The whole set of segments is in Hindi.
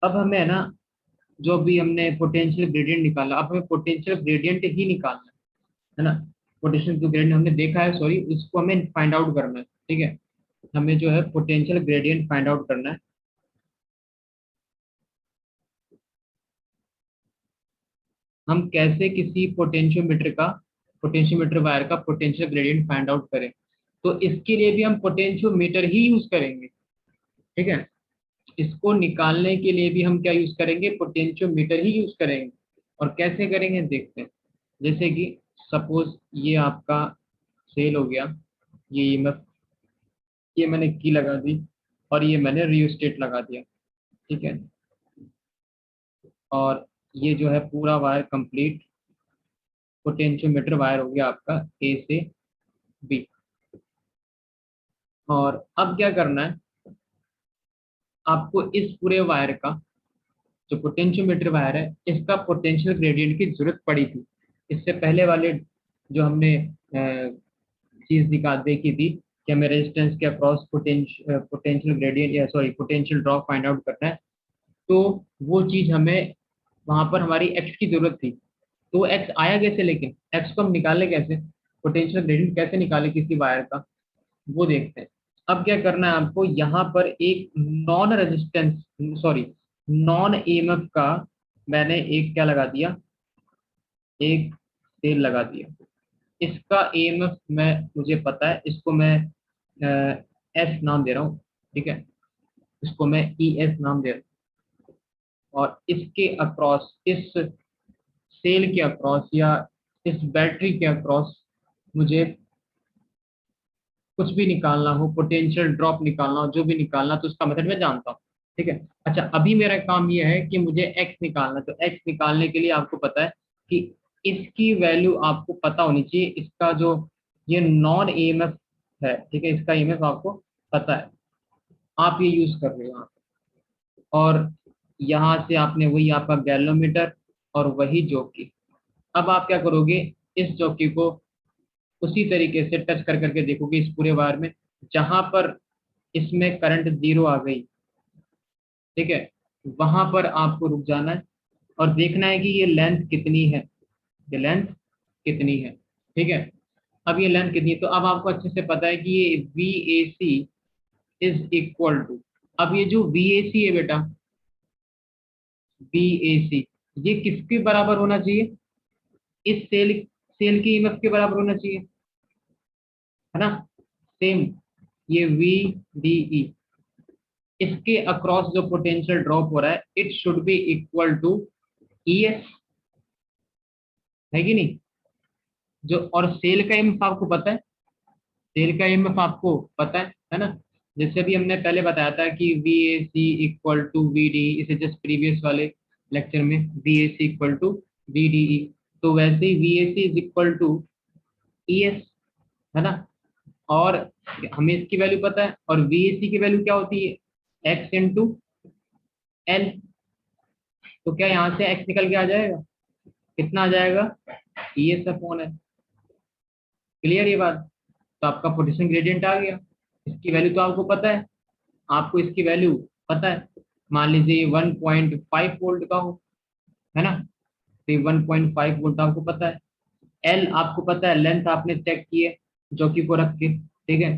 अब हमें है ना, जो भी हमने पोटेंशियल ग्रेडियंट निकाला, अब हमें पोटेंशियल ग्रेडियंट ही निकालना है ना। पोटेंशियल जो ग्रेडियंट हमने देखा है, सॉरी, उसको हमें फाइंड आउट करना है। ठीक है, हमें जो है पोटेंशियल ग्रेडियंट फाइंड आउट करना है। हम कैसे किसी पोटेंशियोमीटर वायर का पोटेंशियल ग्रेडियंट फाइंड आउट करें, तो इसके लिए भी हम पोटेंशियोमीटर ही यूज करेंगे। ठीक है, इसको निकालने के लिए भी हम क्या यूज करेंगे, पोटेंशियोमीटर ही यूज करेंगे। और कैसे करेंगे देखते हैं। जैसे कि सपोज ये आपका सेल हो गया, ये मैं ये मैंने की लगा दी, और ये मैंने रियोस्टेट लगा दिया। ठीक है, और ये जो है पूरा वायर कंप्लीट पोटेंशियोमीटर वायर हो गया आपका ए से बी। और अब क्या करना है, आपको इस पूरे वायर का, जो पोटेंशियोमीटर वायर है, इसका पोटेंशियल ग्रेडियंट की जरूरत पड़ी थी। इससे पहले वाले जो हमने चीज निकाल देखी थी कि हमें रेजिस्टेंस के अक्रॉस पोटेंशियल ग्रेडियंट, या sorry potential drop find out करना है। तो वो चीज हमें, वहां पर हमारी एक्स की जरूरत थी। तो एक्स आया कैसे, लेकिन एक्स को हम निकाले कैसे, पोटेंशियल ग्रेडियंट कैसे निकाले किसी वायर का, वो देखते हैं। अब क्या करना है आपको, यहाँ पर एक non resistance, sorry, non EMF का मैंने एक क्या लगा दिया, एक सेल लगा दिया। इसका ईएमएफ मैं, मुझे पता है, इसको मैं एस नाम दे रहा हूँ। ठीक है, इसको मैं ई एस नाम दे रहा हूँ। और इसके अक्रॉस, इस सेल के अक्रॉस, या इस बैटरी के अक्रॉस मुझे कुछ भी निकालना हो, पोटेंशियल ड्रॉप निकालना हो, जो भी निकालना, तो उसका मेथड मैं जानता हूँ। ठीक है, अच्छा, अभी मेरा काम ये है कि मुझे एक्स निकालना। तो एक्स निकालने के लिए आपको पता है कि इसकी वैल्यू आपको पता होनी चाहिए। इसका जो ये नॉन ईएमएफ है, ठीक है, इसका ईएमएफ आपको पता है, आप ये यूज कर रहे हो यहाँ पे। और यहाँ से आपने वही आपका गैल्वेनोमीटर और वही जॉकी। अब आप क्या करोगे, इस जॉकी को उसी तरीके से टच कर करके देखोगे इस पूरे वायर में, जहां पर इसमें करंट जीरो आ गई। ठीक है, वहां पर आपको रुक जाना है और देखना है कि ये लेंथ कितनी है, ये लेंथ कितनी है। ठीक है, अब ये लेंथ कितनी है, तो अब आपको अच्छे से पता है कि ये V A C is equal to, अब ये जो वी ए सी है बेटा, वी ए सी, ये किसके बराबर होना चाहिए, इस सेल सेल की ईएमएफ के बराबर होना चाहिए, है ना। सेम, ये वी डी ई, इसके अक्रॉस जो पोटेंशियल ड्रॉप हो रहा है, it should be equal to E S, है कि नहीं। जो, और सेल का ईएमएफ आपको पता है, सेल का ईएमएफ आपको पता है ना। जैसे भी हमने पहले बताया था कि V A C equal to V D, इसे जस्ट प्रीवियस वाले लेक्चर में, V A C equal to V D E, तो वैसे ही V A C is equal to E S, है ना। और हमें इसकी वैल्यू पता है, और वी ए सी की वैल्यू क्या होती है, एक्स इंटू एल। तो क्या यहाँ से एक्स निकल के आ जाएगा, कितना आ जाएगा, ई एस अपॉन है। क्लियर ये बात। तो आपका पोटेंशियल ग्रेडियंट आ गया। इसकी वैल्यू तो आपको पता है, आपको इसकी वैल्यू पता है। मान लीजिए 1.5 वोल्ट का हो, है ना, तो 1.5 वोल्ट आपको पता है। एल आपको पता है, लेंथ आपने चेक की है जॉकी को रख के। ठीक है,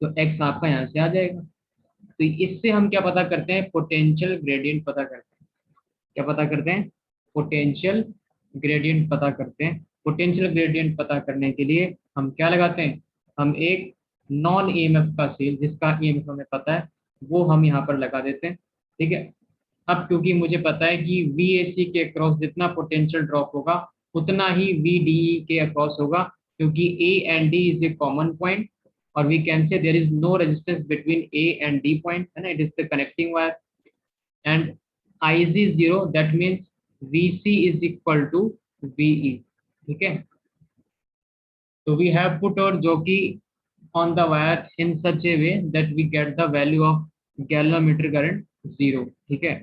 तो एक्स आपका यहाँ से आ जाएगा। तो इससे हम क्या पता करते हैं, पोटेंशियल ग्रेडियंट पता करते हैं। क्या पता करते हैं, पोटेंशियल ग्रेडियंट पता करते हैं। पोटेंशियल ग्रेडियंट पता करने के लिए हम क्या लगाते हैं, हम एक नॉन ईएमएफ का सेल, जिसका ईएमएफ हमें पता है, वो हम यहाँ पर लगा देते हैं। ठीक है, अब क्योंकि मुझे पता है कि वीएसी के अक्रॉस जितना पोटेंशियल ड्रॉप होगा, उतना ही वीडीई के अक्रॉस होगा, क्योंकि A and D is a common point, और we can say there is no resistance between A and D point, है ना, it is the connecting wire. And Ig is 0, that means Vc is equal to Ve। ठीक है, so we have put our jockey on the wire in such a way that we get the value of galvanometer current 0। ठीक है,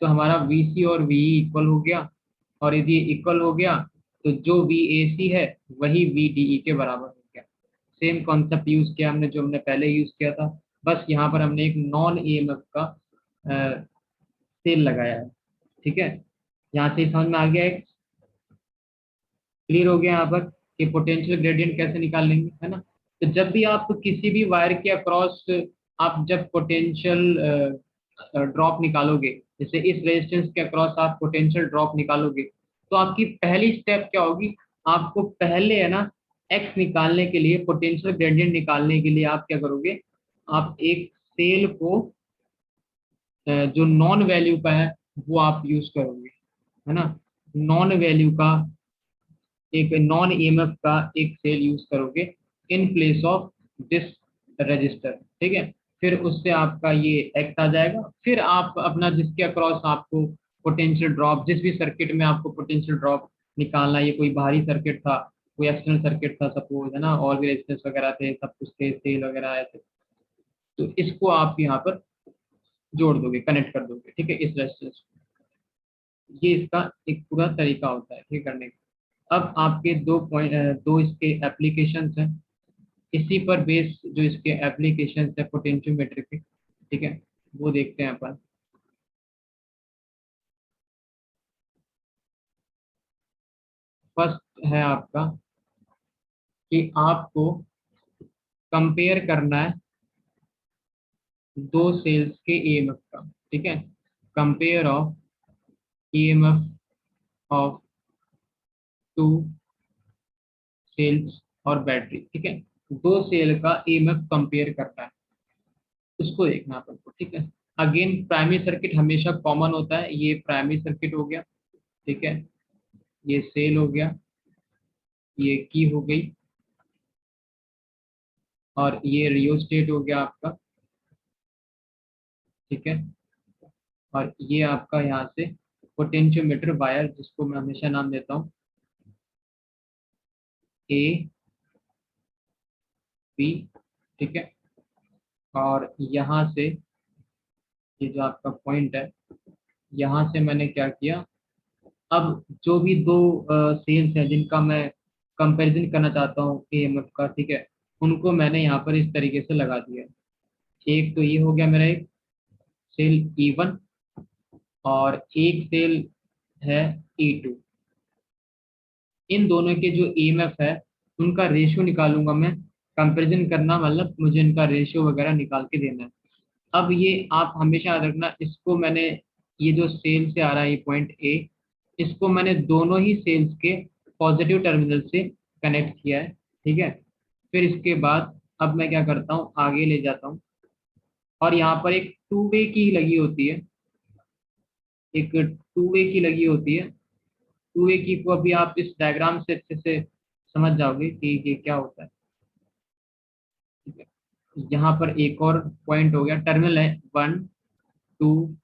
तो हमारा Vc और Ve इक्वल हो गया, और यदि इक्वल हो गया तो जो Vac है वही Vde के बराबर हो गया। सेम कॉन्सेप्ट यूज किया हमने जो हमने पहले यूज किया था, बस यहाँ पर हमने एक नॉन ईएमएफ का सेल लगाया है, ठीक है। यहाँ से समझ में आ गया, एक क्लियर हो गया यहाँ पर कि पोटेंशियल ग्रेडियंट कैसे निकाल लेंगे, है ना। तो जब भी आप किसी भी वायर के अक्रॉस आप जब पोटेंशियल ड्रॉप निकालोगे, जैसे इस रेजिस्टेंस के अक्रॉस आप पोटेंशियल ड्रॉप निकालोगे, तो आपकी पहली स्टेप क्या होगी, आपको पहले है ना एक्स निकालने के लिए, पोटेंशियल ग्रेडियंट निकालने के लिए आप क्या करोगे, आप एक सेल को जो नॉन वैल्यू का है वो आप यूज करोगे, है ना। नॉन वैल्यू का एक नॉन ईएमएफ का एक सेल यूज करोगे in place of this register, ठीक है। फिर उससे आपका ये एक्ट आ जाएगा, फिर आप अपना जिसके अक्रॉस आपको पोटेंशियल ड्रॉप, जिस भी सर्किट में आपको पोटेंशियल ड्रॉप निकालना, ये कोई बाहरी सर्किट था, कोई एक्सटर्नल सर्किट था सपोज, है ना, और भी रेजिस्टेंस वगैरह थे, सब कुछ थे, सेल वगैरह आए थे, तो इसको आप यहाँ पर जोड़ दोगे, कनेक्ट कर दोगे, ठीक है, इस रेजिस्टेंस। ये इसका एक पूरा तरीका होता है ये करने का। अब आपके दो इसके एप्लीकेशंस हैं, इसी पर बेस जो इसके एप्लीकेशंस है पोटेंशियोमीटर के, ठीक है, वो देखते हैं अपन। फर्स्ट है आपका कि आपको कंपेयर करना है दो सेल्स के ईएमएफ का, ठीक है। Compare of EMF of two cells और बैटरी, ठीक है। दो सेल का ईएमएफ कंपेयर करना है, उसको देखना अपन को, ठीक है। अगेन प्राइमरी सर्किट हमेशा कॉमन होता है, ये प्राइमरी सर्किट हो गया, ठीक है, ये सेल हो गया, ये की हो गई, और ये रियोस्टेट हो गया आपका, ठीक है। और ये आपका यहाँ से पोटेंशियोमीटर वायर, जिसको मैं हमेशा नाम देता हूँ ए बी, ठीक है। और यहाँ से ये जो आपका पॉइंट है, यहाँ से मैंने क्या किया, अब जो भी दो सेल्स हैं जिनका मैं कंपैरिजन करना चाहता हूँ एएमएफ का, ठीक है, उनको मैंने यहाँ पर इस तरीके से लगा दिया है। एक तो ये हो गया मेरा एक सेल E1, और एक सेल है E2। इन दोनों के जो ईएमएफ है उनका रेशियो निकालूंगा मैं, कंपैरिजन करना मतलब मुझे इनका रेशियो वगैरह निकाल के देना है। अब ये आप हमेशा याद रखना, इसको मैंने, ये जो सेल से आ रहा है ये पॉइंट ए, इसको मैंने दोनों ही सेल्स के पॉजिटिव टर्मिनल से कनेक्ट किया है, ठीक है। फिर इसके बाद अब मैं क्या करता हूँ, आगे ले जाता हूँ, और यहाँ पर एक टू वे की लगी होती है, एक टू वे की लगी होती है। टू वे की को अभी आप इस डायग्राम से अच्छे से समझ जाओगे कि ये क्या होता है, ठीक है। यहाँ पर एक और पॉइंट हो गया, टर्मिनल है 1 2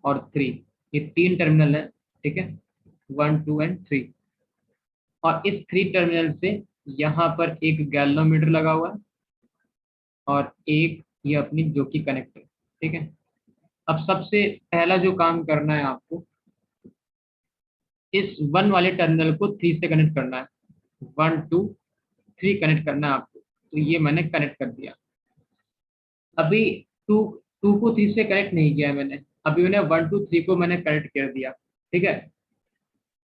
और 3, ये तीन टर्मिनल है, ठीक है, 1 2 एंड 3। और इस 3 टर्मिनल से यहाँ पर एक गैल्वेनोमीटर लगा हुआ है, और एक ये अपनी जो कि कनेक्टर, ठीक है। अब सबसे पहला जो काम करना है आपको, इस 1 वाले टर्मिनल को 3 से कनेक्ट करना है, 1 2 3 कनेक्ट करना है आपको, तो ये मैंने कनेक्ट कर दिया। अभी टू टू को 3 से कनेक्ट नहीं किया है मैंने, अभी मैंने 1 2 3 को मैंने कनेक्ट कर दिया, ठीक है,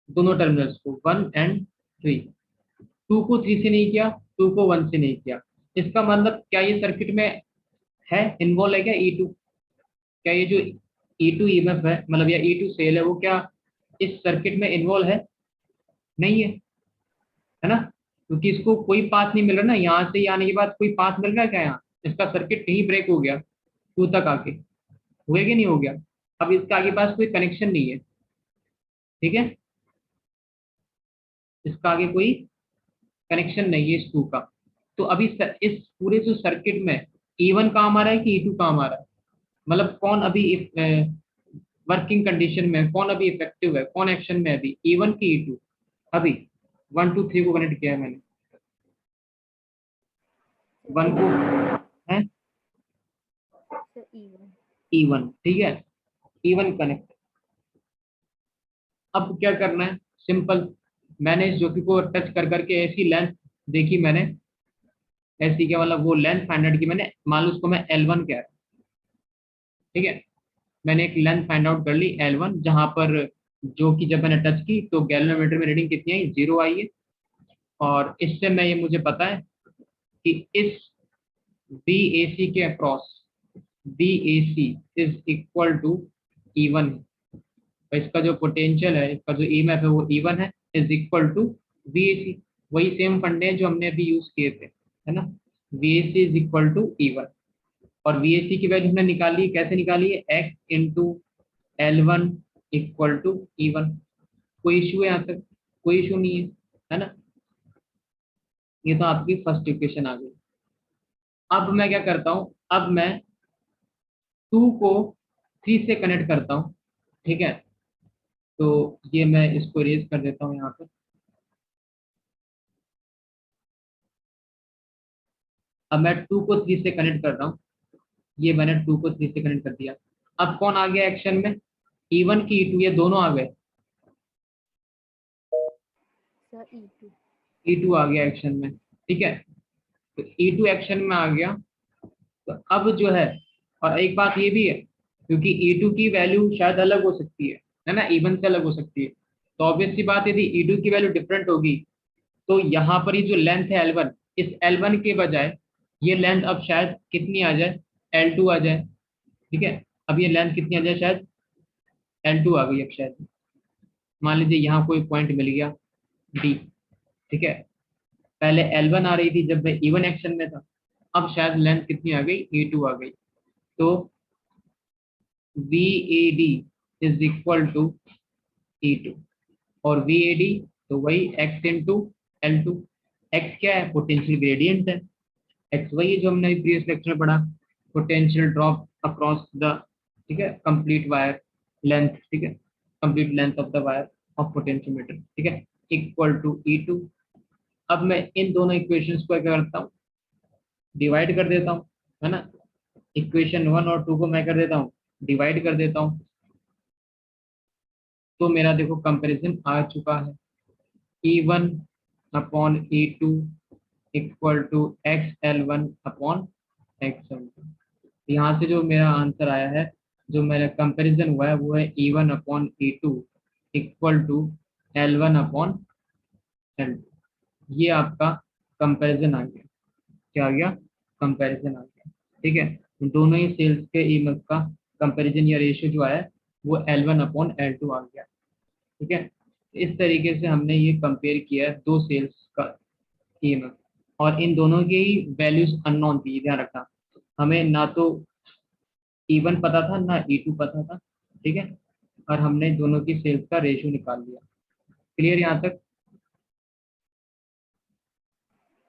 दोनों टर्मिनल्स को 1 एंड 3। 2 को 3 से नहीं किया, 2 को 1 से नहीं किया, इसका मतलब क्या ये सर्किट में है, इन्वॉल्व है क्या E2? क्या ये जो E2 ईएमएफ है, मतलब या E2 सेल है, वो क्या इस सर्किट में इन्वॉल्व है? नहीं है ना, क्योंकि इसको कोई पाथ नहीं मिल रहा ना, यहाँ से आने के बाद कोई पाथ मिल रहा है क्या यहाँ? इसका सर्किट कहीं ब्रेक हो गया 2 तक आके, हुआ कि नहीं हो गया? अब इसका आगे पास कोई कनेक्शन नहीं है, ठीक है, इसका आगे कोई कनेक्शन नहीं है इस 2 का। तो अभी इस पूरे जो सर्किट में E1 काम आ रहा है कि E2 काम आ रहा है, मतलब कौन अभी वर्किंग कंडीशन में, कौन अभी इफेक्टिव है, कौन एक्शन में है अभी, E1 की E2? अभी 1 2 3 को कनेक्ट किया है मैंने, 1 को है E1, ठीक है, E1 कनेक्ट। अब क्या करना है, सिंपल, मैंने इस ज्योति को टच कर करके ऐसी लेंथ देखी मैंने, ऐसी क्या मतलब वो लेंथ फाइंड आउट की मैंने, मान लो उसको मैं L1 कह रहा हूं, ठीक है, मैंने एक लेंथ फाइंड आउट कर ली L1, जहां पर जो कि जब मैंने टच की तो गैल्वेनोमीटर में रीडिंग कितनी आई, 0 आई है। और इससे मैं, ये मुझे पता है कि इस BAC के across BAC is equal to E1। तो इसका जो पोटेंशियल है, इसका जो EMF है वो E1 है, इज इक्वल टू VAC। वही सेम फंडे हैं जो हमने अभी यूज किए थे, है ना। VAC is equal to E1। और VAC की वैल्यू हमने निकाली, कैसे निकाली है, X into L1 equal to E1। कोई इशू है यहाँ तक? कोई इशू नहीं है ना। ये तो आपकी फर्स्ट इक्वेशन आ गई। अब मैं क्या करता हूँ, अब मैं 2 को 3 से कनेक्ट करता हूँ, ठीक है। तो ये मैं इसको रेज कर देता हूँ यहाँ पे। अब मैं 2 को 3 से कनेक्ट कर रहा हूँ, ये मैंने 2 को 3 से कनेक्ट कर दिया। अब कौन आ गया एक्शन में, E1 की E2, ये दोनों आ गए। Sir E2। E2 आ गया एक्शन में, ठीक है। तो E2 एक्शन में आ गया। तो अब जो और एक बात ये भी है, क्योंकि E2 की वैल्यू शायद अलग हो सकती है ना, E1 से अलग हो सकती है। तो ऑब्वियस सी बात, यदि E2 की वैल्यू डिफरेंट होगी तो यहाँ पर ये जो लेंथ है L1, इस L1 के बजाय ये लेंथ अब शायद कितनी आ जाए, L2 आ जाए, ठीक है। अब ये लेंथ कितनी आ जाए, शायद L2 आ गई अब शायद। मान लीजिए यहाँ कोई पॉइंट मिल गया D, ठीक है। पहले L1 आ रही थी जब मैं E1 एक्शन में था, अब शायद लेंथ कितनी आ गई, E2 आ गई। तो VAD is equal to E2। और VAD तो वही X इंटू L2। X क्या है, पोटेंशियल ग्रेडियंट है। X वही है जो हमने प्रीवियस लेक्चर में पढ़ा, पोटेंशियल ड्रॉप अक्रॉस द, ठीक है, कंप्लीट वायर लेंथ, ठीक है, complete length of the wire of potentiometer, ठीक है, इक्वल टू E2। अब मैं इन दोनों इक्वेशंस को क्या करता हूँ, डिवाइड कर देता हूँ, है ना। इक्वेशन 1 और 2 को मैं कर देता हूँ, डिवाइड कर देता हूँ। तो मेरा देखो कंपैरिजन आ चुका है, E1 upon E2 equal to XL1 upon XL2। यहाँ से जो मेरा आंसर आया है, जो मेरा कंपैरिजन हुआ है, वो है E1 upon E2 equal to L1 upon L2। ये आपका कंपैरिजन आ गया। क्या आ गया, कंपैरिजन आ गया, ठीक है। दोनों ही सेल्स के ईएमएफ का कंपैरिजन या रेशियो जो आया वो L1 अपॉन L2 आ गया, ठीक है। इस तरीके से हमने ये कंपेयर किया है दो सेल्स का ईएमएफ। और इन दोनों की वैल्यूज अननोन थी, ध्यान रखना। हमें ना तो E1 पता था ना E2 पता था, ठीक है। और हमने दोनों की सेल्स का रेशियो निकाल लिया। क्लियर यहाँ तक?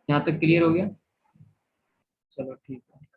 यहाँ तक क्लियर हो गया? चलो ठीक है।